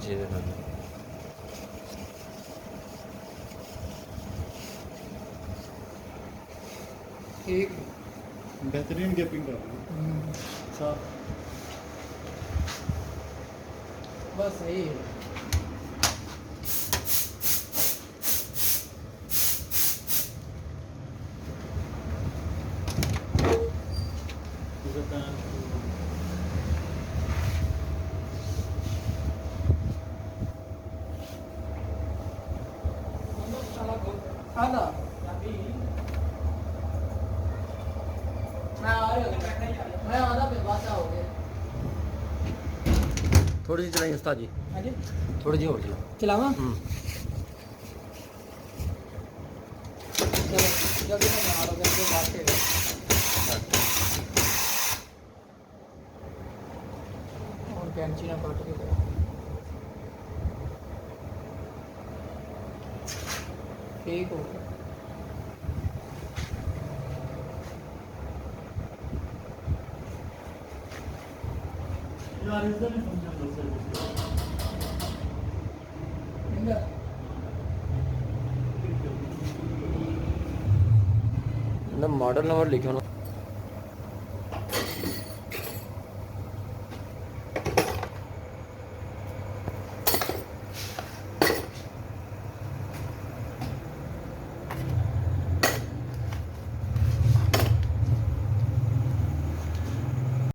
6 ਦੇ ਨਾਲ। ठीक बेहतरीन गैपिंग कर रही है साफ। बस सही है। आधा मैं आधा पे बात हो गया। थोड़ी सी चलाई उस्ताद जी, हाँ जी थोड़ी सी और चला। चलावा चलो जल्दी में आ रहा है बात के और कैंची ना पलट के ठीक हो गया। यार इसका नहीं समझा इंदा ना मॉडल नंबर लिखो ना।